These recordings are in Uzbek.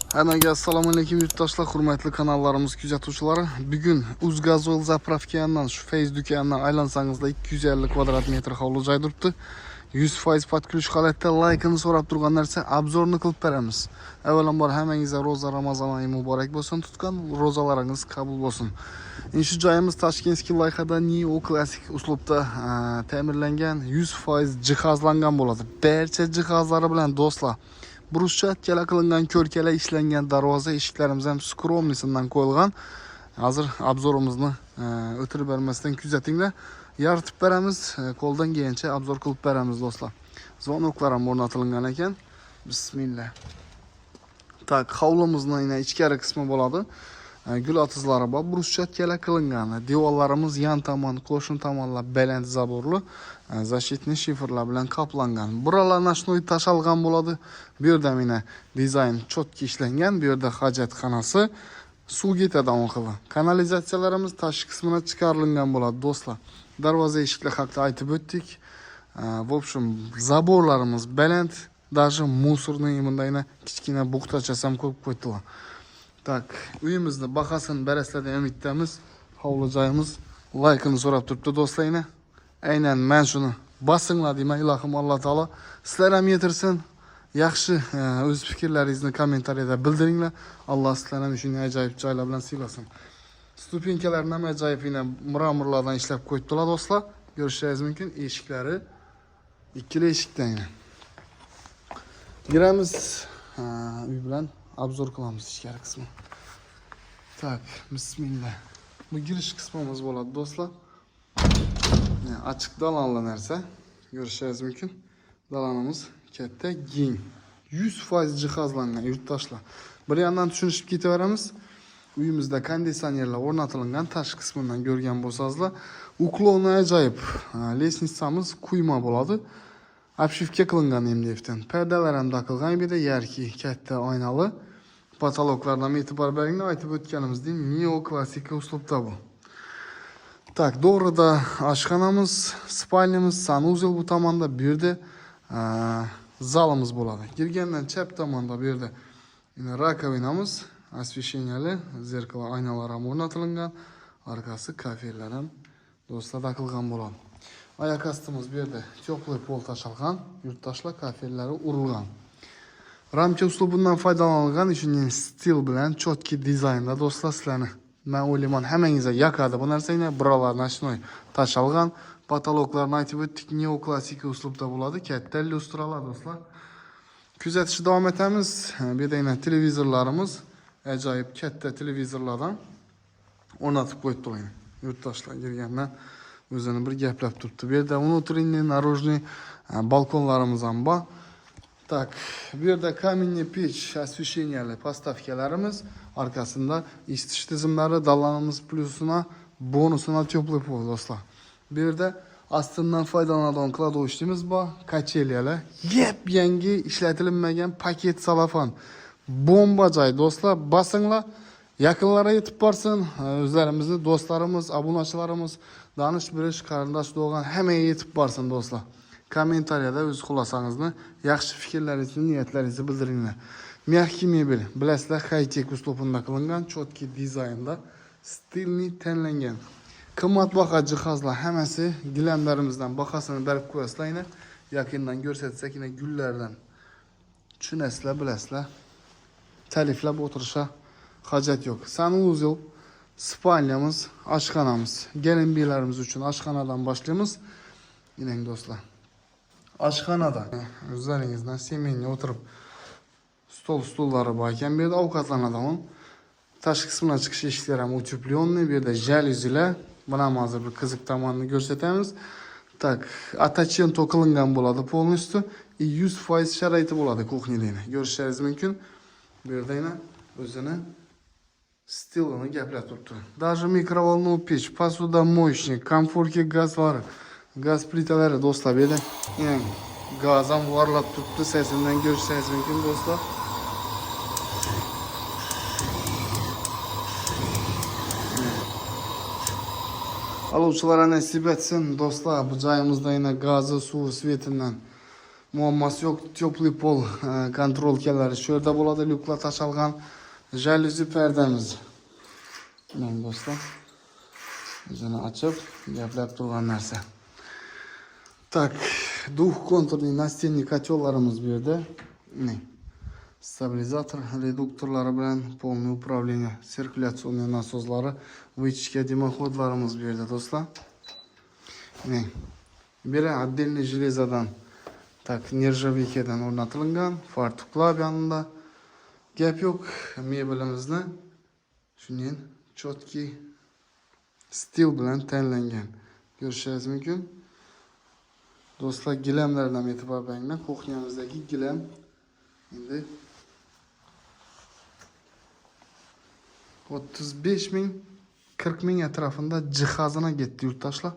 Hammaga assalomu alaykum yurtdoshlar, hurmatli kanallarimiz kuzatuvchilari. Bugun Uzgazoil zapravkadan shu Feyz do'konidan aylansangizlar 250 kvadrat metr hovli joy turibdi. 100% podключ holatda laykini so'rab turgan narsa obzorni qilib beramiz. Avvalambor hammangizga roza Ramazon oyi muborak bo'lsin, tutgan rozalaringiz qabul bo'lsin. Shu joyimiz Tashkentskiy loyihada neo klassik uslubda ta'mirlangan, 100% jihozlangan bo'ladi. Barcha jihozlari bilan do'stlar. Bruscha kela qilingan ko'rkala ishlangan darvoza eshiklarimiz ham skromnisidan qo'yilgan. Hozir obzorimizni o'tirib bermasdan kuzatinglar. Yaritib beramiz, qo'ldan kelgancha obzor qilib beramiz do'stlar. Zvonoklar ham o'rnatilgan ekan. Bismillah. Tak, hovlimizning ichkari qismi bo'ladi. Gul otizlari bor, bruscha kela qilingan. Devorlarimiz yan tomon, qo'shni tomonlar baland zaborli, защитный shifrlar bilan qoplangan. Buralar nashnoy tashalgan bo'ladi. Bu yerda mana dizayn chotki ishlangan, bu yerda hojatxonasi, suv ketadigan qilib. Kanalizatsiyalarimiz tashqi qismidan chiqarilgan bo'ladi do'stlar. Darvoza eshiklar haqida aytib o'tdik. В общем, zaborlarimiz baland, даже musorning bundayna kichkina buqtachasi ham ko'p qo'ydilar. Tak, uyimizni bahasini berasizlar umiddamiz. Hovli joyimiz laykini so'rab turibdi do'stlar. Aynan men shuni bosinglar deyman, ilohim Alloh taolo sizlar ham yetirsin. Yaxshi o'z fikrlaringizni kommentariyada bildiringlar. Alloh sizlarni ham shunday ajoyib joylar bilan siylasin. Stupenkalarni ham ajoyib mramorlardan ishlab qo'yibdilar do'stlar. Ko'rishingiz mumkin. Eshiklari ikkili eshikdan. Giramiz uy bilan obzor qilamiz ichkari qismi. Tak, bismillah. Bu girish qismimiz bo'ladi do'stlar. Açık dalanlı narsa görüşürüz mümkün. Dalanımız katta keng. 100% jihozlangan yurtdoshlar. Bir yandan tushunishib ketaveramiz. Uyimizda konditsionerlar o'rnatilgan, tashqi qismidan ko'rgan bo'lsangizlar, ukloni ajoyib. Lesnitsamiz quyma bo'ladi. Obshivka qilingan MDFdan. Perdalar ham taqilgan, bir de yarki katta oynali. Patologlardan e'tibor beringlar, aytib o'tganimizdek, neo klassik uslubda bu. Tak, doğruda aşxonamiz, spalnyamiz, sanuzel bu tomonda, bu yerda zalimiz bo'ladi. Girgandan chap tomonda bu yerda rakovinamiz, освещениялы, zerkalo aynalar ham o'rnatilgan, orqasi kafelar ham do'stlar taqilgan bo'ladi. Oyoq ostimiz bu yerda teplый pol tashalgan, yurtdoshlar kafellari urilgan. Ramka uslubidan foydalanilgan, shuningdek stil bilan chotki dizaynda do'stlar sizlarni men o'ylayman hammangizga yoqadi bu narsani. Buralar nashnoy tashalgan, patologlarni aytib o'tdik, neoklassik uslubda bo'ladi, katta lyustralar do'stlar. Kuzatishda davom etamiz. Bu yerda televizorlarimiz ajoyib katta televizorlardan o'rnatib qo'yibdilar. Yurtdoshlar kirgandan o'zini bir gaplab turibdi. Bu yerda внутренний, наружный balkonlarimiz ham bor. Tak, bu yerda каменный pech, освещениялы поставкаlarimiz, arkasında isitish tizimlari, dalanimiz plyusuna, bonusuna teplый pol do'stlar. Bu yerda ostidan foydalanadigan kladovishimiz bor, kachelyalar, yangi ishlatilmagan paket salafon. Bomba joy do'stlar, basinglar, yaqinlarga yetib borsin. O'zlarimizni, do'stlarimiz, obunachilarimiz, danish bilish, qarindosh do'g'an hammaga yetib borsin do'stlar. Kommentariyada o'z xulosangizni, yaxshi fikrlaringizni, niyatlaringizni bildiringlar. Mягкий mebel, bilasizlar, high-tech uslubida qilingan, chotki dizaynda, stilni tanlangan. Qimmatbaho jihozlar hammasi gilamlarimizdan bahasini berib qo'yasizlar. Yaqindan ko'rsatsak, gullardan tushunasizlar, bilasizlar. Taliflab o'tirisha hojat yo'q. Sanuzel, spalnyamiz, oshxonamiz. Gelinbeylarimiz uchun oshxonadan boshlaymiz. Ining do'stlar. Oshxonada o'zlaringizdan semenga o'tirib stollari bor ekan, bu yerda ovqatlanadigan. Tashqi qismidan chiqish eshiklari ham утепленный, bu yerda jalyuzilar. Buni ham hozir bir qiziq tomonini ko'rsatamiz. Tak, attachento qilingan bo'ladi полностью и 100% sharoiti bo'ladi kuxnyada. Ko'rishingiz mumkin. Bu yerda o'zini stilini gaplab turibdi. Даже mikrovolnovый pech, посудомоечник, komfortli gazlari, gaz plitalari do'stlar, bu yerda gaz ham varlab turibdi, sesidan ko'rishingiz mumkin do'stlar. Aluvchilar nasib etsin do'stlar, bu joyimizda gazi, suvi, svetidan muammosi yo'q. Teplый pol kontrolkalari shu yerda bo'ladi. Lyuklar tashlangan. Jaluzi pardamiz. Mana do'stlar. O'zini ochib, gaplab turgan narsa. Tak, duh konturli настенный котелlarimiz bu yerda. Stabilizator reduktorlari bilan полное управление, sirkulyatsioniy nasoslari, вытяжка дымоходlarimiz bu yerda do'stlar. Biri отдельный железоdan, tak nержавейкаdan o'rnatilgan, fartuqlar yanında. Gap yo'q, mebelimizni shunday chotki stil bilan tanlangan. Ko'rishingiz mumkin. Do'stlar, gilamlardan e'tibor beringlar. Kuxnyamizdagi gilam endi 35 ming 40 ming atrofida jihozini ketdi yurtdoshlar.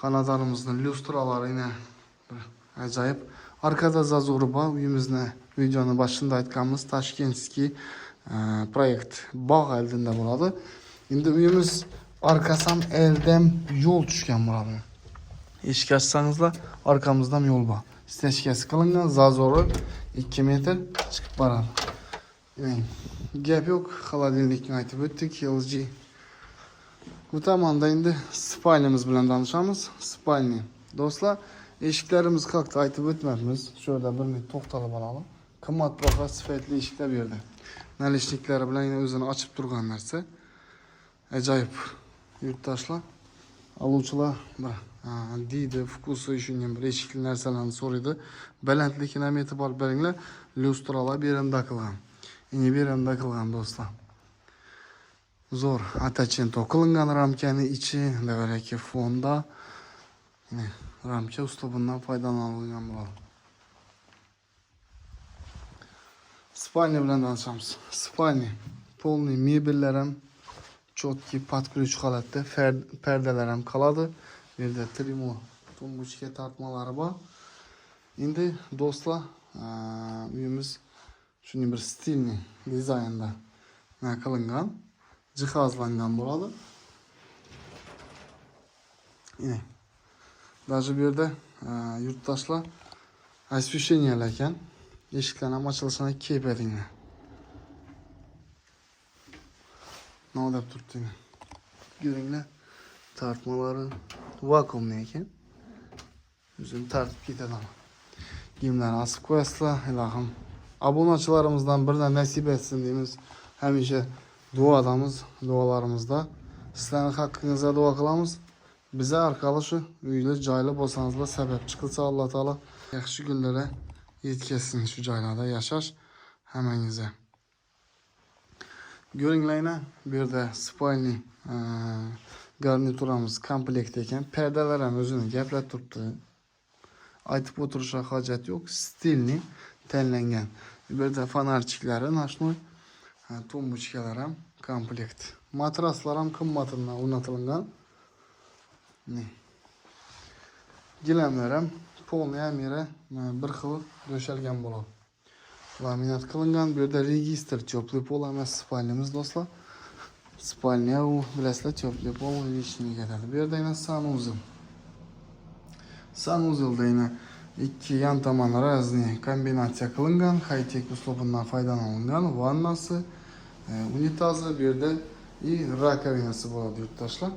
Xonadonimizning lyustralarini ajoyib. Arkada zazori bor. Uyimizni videoni boshida aytganmiz, Tashkentskiy proyekt bog' oldida bo'ladi. Endi uyimiz arkasi ham eldan yo'l tushgan bo'ladi. Eshik ochsangizlar, arkamizdan yo'l bor. Stechkasi qilingan, zazori 2 metr chiqib boradi. Gap yo'q, xolodilnikni aytib o'tdik, LG. Bu tomonda endi spalnimiz bilan tanishamiz. Spalni. Do'stlar, eshiklarimiz haqida aytib o'tmaymiz. Shu yerda bir minut to'xtalib olaylik. Qimmatbaho sifatli eshiklar bu yerda. Nalishniklari bilan o'zini ochib turgan narsa. Ajoyib. Yurtdoshlar, oluvchilar deydi, vkusi shunday bir eshikli narsalarni so'raydi. Balandlikini ham e'tibor beringlar. Lyustralar berimda qilgan. Ini berimda qilgan do'stlar. Zo'r, attachment qilingan ramkani ichi, davaraki fonda. Ramka uslubundan foydalanilgan bo'ladi. Spalni bilan tanishamiz. Spalni полный mebellar ham chotki под ключ holatda, perdalar ham qoladi. Bu yerda trimo, tumbuchka tortmalari bor. Endi do'stlar, uyimiz shunday bir stilni dizaynda qilingan, jihozlangan bo'ladi. Даже bu yerda yurtdoshlar освещениyalar ekan. Eshiklar ham ochilishini kepedinglar. Nima deb turibdinglar? Ko'ringlar, tortmalari vakuumli ekan. O'zini tartib ketadi. Kiyimlarni asib qo'yasizlar, ilohim. Obunachilarimizdan birdan nasib etsin deymiz. Hamisha duodamiz, duolarimizda sizlarning haqqingizda duo qilamiz. Bize orqali shu uyli joyli bo'lsangizlar sababchi qilsa Alloh taolo yaxshi kunlarga yetkazsin shu joylarda yashash hammangizga. Ko'ringlarni, bu yerda spalni garnituramiz komplekt ekan. Perdalar ham o'zini gaplab turibdi. Aytib o'tirishga hojat yo'q. Stilni tanlangan. Bu yerda fonarchiklari, nashnoy tumbuchkalar ham komplekt. Matraslar ham qimmatdan o'rnatilgan. Gilamlar ham polniy mera bir xil döşalgan bo'ladi. Laminat qilingan. Bu yerda registr teplый pol emas, spalnimiz do'stlar. Spalnya u bilasizlar, teplый pol lishniy ketadi. Bu yerda yana sanuzil. Sanuzilda yana ikki yan tomon разный kombinatsiya qilingan, high-tech uslubundan foydalanilgan. Vannasi, unitazi bu yerda и rakovinasi bo'ladi yurtdoshlar.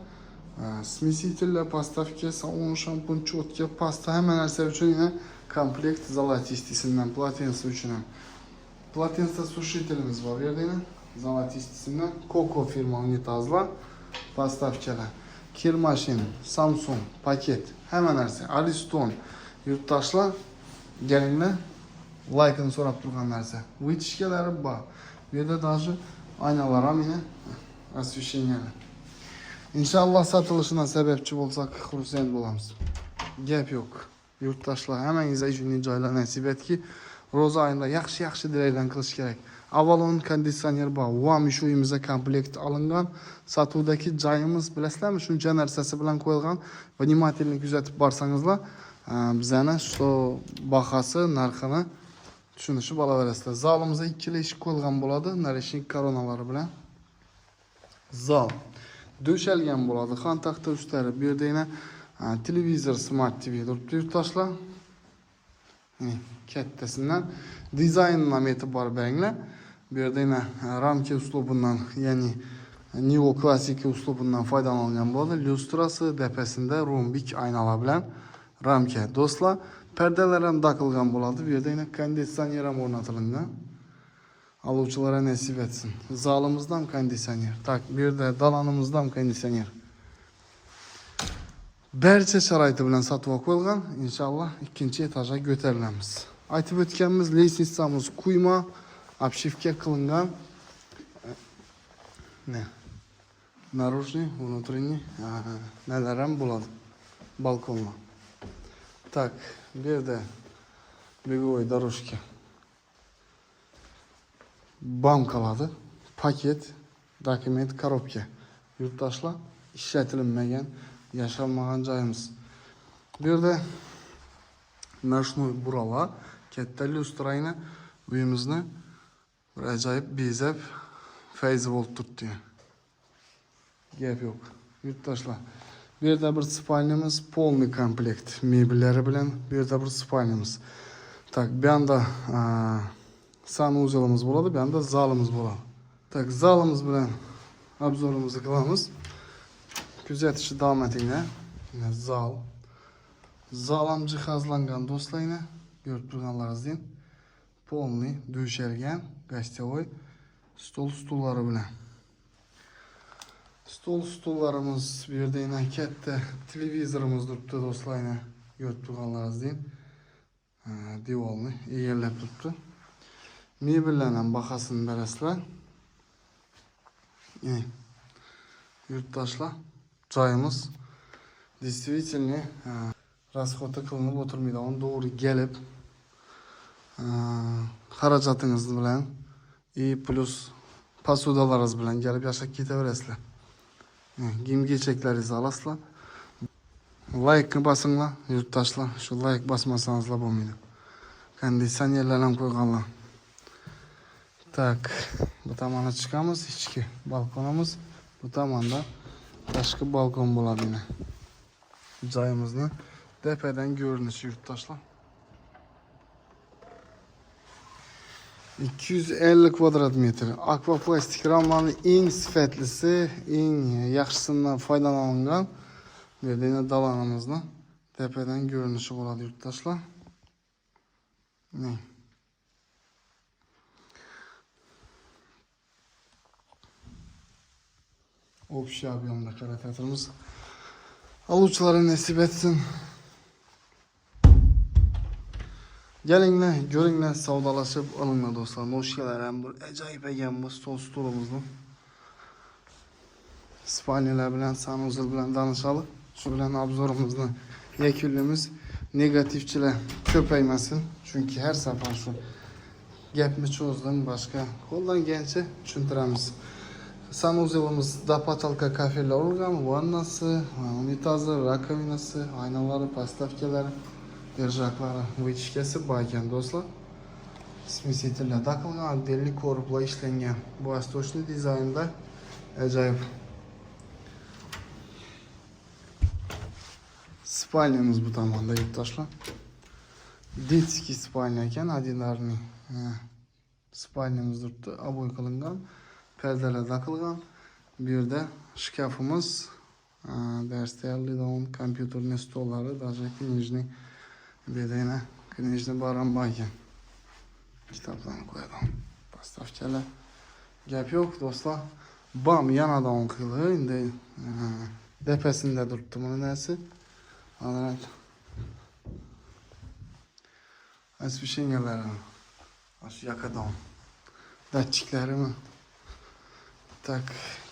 Смеситель, поставки, салон, шампунь, четки, pasta, hamma narsa uchun yana komplekt zolotistisidan полотенце uchun ham. Полотенце сушителimiz bor bu yerda yana zolotistisidan Coco firma unitazlar, поставкаlar, kir mashin, Samsung, paket, hamma narsa, Aliston. Yurtdoshlar, kelinglar, like'ini so'rab turgan narsa. Vытяжкалari bor. Bu yerda даже aynalar ham yana освещениyalar. İnşallah satılışına sebepçi olsak xursand bo'lamiz. Gap yo'q. Yurtdoshlar, hammangizga shunday joylar nasib etki, ro'za oyida yaxshi dilaklarni qilish kerak. Avvalon konditsioner bor. Vam shu uyimizga komplekt olingan. Sotuvdagi joyimiz bilasizlarmi, shuncha narsasi bilan qo'yilgan. Vнимательно kuzatib borsangizlar, bizani shu bahasi, narxini tushunishib olaverasizlar. Zolimizda ikkita eshik qo'yilgan bo'ladi, narishnik koronalari bilan. Zal döşalgan bo'ladi. Xon taxta ustlari. Bu yerda yana televizor, smart TV turibdi yurtdoshlar. kattasidan dizaynidan e'tibor beringlar. Bu yerda yana ramka uslubundan, ya'ni Neo klassik uslubundan foydalanilgan bo'ldi. Lyustrasi tepasida rombik aynalar bilan ramka. Do'stlar, perdalar ham taqilgan bo'ladi. Bu yerda yana konditsioner ham o'rnatilgan. Aluvchilarga nasib etsin. Zalimizda ham konditsioner. Tak, bu yerda dalanimizda ham konditsioner. Barcha sharoiti bilan sotib qo'yilgan. Inshaalloh ikkinchi etajga ko'tarilamiz. Aytib o'tganimiz lestnitsamiz quyma, obshivka qilingan. Ne? Наружный, внутренний, neler ham bo'ladi. Balkonlar. Так, bu yerda беговой дорожка. Bankaları, paket, dokument, korobka. Yurtdoshlar, ishlatilmagan, yashalmagan joyimiz. Bu yerda nashnoy buralar, katta lyustrayni uyimizni bir ajoyib bezab, fayzi bo'lib turibdi. Gap yo'q. Yurtdoshlar, bu yerda bir spalnyamiz, полный komplekt mebellari bilan bu yerda bir spalnyamiz. Tak, bu yoqda sanuzelimiz bo'ladi, bu yoqda zalimiz bo'ladi. Tak, zalimiz bilan obzorimizni qilamiz. Kuzatishni davom etinglar. Zal. Zal ham jihozlangan do'stlar, ko'rib turganlaringizdek, полный dushalgan, gostyovoy stol-stullari bilan. Stol-stullarimiz bu yerda yana katta televizorimiz turibdi do'stlar, ko'rib turganlaringizdek. Divolni egallab turibdi. Mebellarning bahosini berasizlar. Yurtdoshlar, joyimiz действительно расходga qilinib o'tirmaydigan, to'g'ri kelib xarajatingiz bilan plus posudalaringiz bilan kelib yashab ketaverasizlar. Kiyim-kechaklaringizni olasizlar. Like bosinglar, yurtdoshlar. Shu like bosmasangizlar bo'lmaydi. Konditsionerlar ham qo'yganlar. Tak, bu tomonga chiqamiz, ichki balkonimiz. Bu tomonda tashqi balkon bo'ladi yana. Joyimizni tepadan ko'rinishi yurtdoshlar. 250 kvadrat metr. Akvaplastik ramlarning eng sifatlisi, eng yaxshisidan foydalanilgan. Bu yerda yana dalanimizni tepadan ko'rinishi bo'ladi yurtdoshlar. Общий объемda qaratyapmiz. Aluvchilarga nasib etsin. Kelinglar, ko'ringlar, savdolashib olinglar do'stlar. Noshkalar ham bir ajoyib ekan bu stol-stulimizni. Spalniyalar bilan, sanuzel bilan tanishamiz. Shu bilan obzorimizni yakunlaymiz. Negativchilar ko'paymasin, chunki har safar shu gapni cho'zdim, boshqa qo'ldan kelgancha tushuntiramiz. Sanuzelimiz dapatalka kafelar olgan, vannasi, unitazi, rakovinasi, aynalari, postavkalari, держаклari, vычкasi bor ekan do'stlar. Smesителlar taqilgan, отдельный korpuslar ishlangan. Bu восточный dizaynda ajoyib. Spalnyamiz bu tomonda yurtdoshlar. Детский spalnya ekan, одинарный. Spalnyamiz turibdi, oboy qilingan. Perdeler taqilgan. Bu yerda shkafimiz, darstayallidan kompyuterli stollari, даже knижный. Bu yerda yana knижный baram bor ekan. Kitoblarni qo'yadigan postavkalar. Gap yo'q do'stlar. Bam yanadan qildi, endi tepasida turibdi buni narsa. Ana освещениялari. Shu yoqadan datchiklarimi. Tak,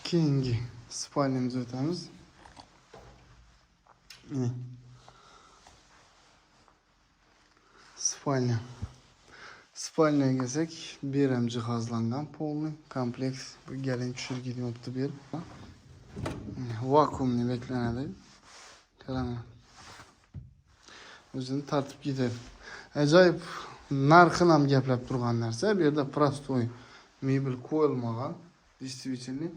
keyingi spalnyamizga o'tamiz. Spalnya. Spalnyaga kelsak, bu ham jihozlangan, полный kompleks. Bu galin tushirgan yotibdi bu yer. Vakuumni beklanadi. Qarang. O'zini tartib ketadi. Ajoyib narxini ham gaplab turgan narsa. Bu yerda prostoy mebel qo'yilmagan. Действительно,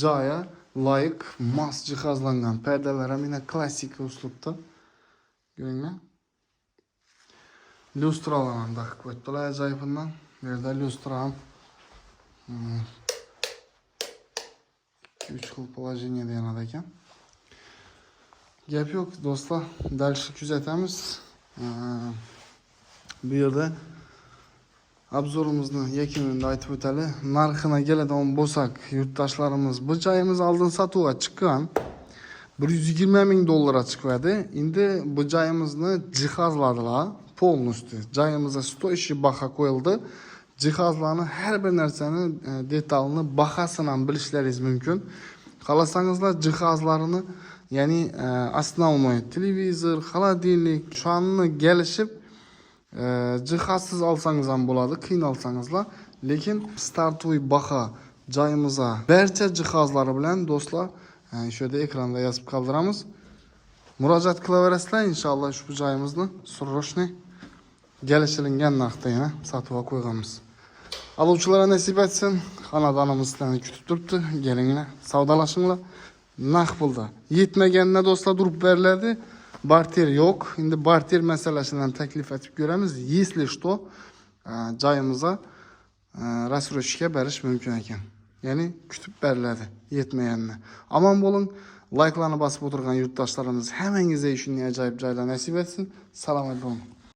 joyi loyiq, mas jihozlangan. Perdalar ham yana klassik uslubda. Ko'ringlar. Lyustralarni taqib qo'yibdilar ajoyibidan. Bu yerda lyustra ham 2-3 xil положениеda yanada ekan. Gap yo'q do'stlar, dальше kuzatamiz. Bu yerda obzorimizni yakunini aytib o'taylik. Narxini keladigan bo'lsak, yurtdoshlarimiz bu joyimiz oldin sotuvga chiqqan. 120 ming dollarga chiqadi. Endi bu joyimizni jihozladilar. Полностью. Joyimizga stoyishi baho qo'yildi. Jihozlarni har bir narsani detalini, bahosini ham bilishlaringiz mumkin. Xohlasangizlar jihozlarini, ya'ni основной televizor, холодильник, shonni kelishib jihozsiz olsangiz ham bo'ladi, qiynalsangizlar. Lekin startoviy baho joyimizga barcha jihozlari bilan do'stlar, shu yerda ekranda yozib qoldiramiz. Murojaat qilaverasizlar inshaalloh ushbu joyimizni срочный kelishilgan narxda yana sotuvga qo'yganmiz. Aluvchilarga nasib etsin. Xonadonimiz sizlarni kutib turibdi. Kelinglar, savdolashinglar. Naq pulda. Yetmaganda do'stlar durib beriladi. Barter yo'q. Endi barter masalasini ham taklif etib ko'ramiz. Если что, joyimizga рассрочка berish mumkin ekan. Ya'ni kutib beriladi yetmaganda. Omon bo'ling. Like'larni bosib o'tirgan yurtdoshlarimiz hammangizga shunday ajoyib joylar nasib etsin. Salomat bo'ling.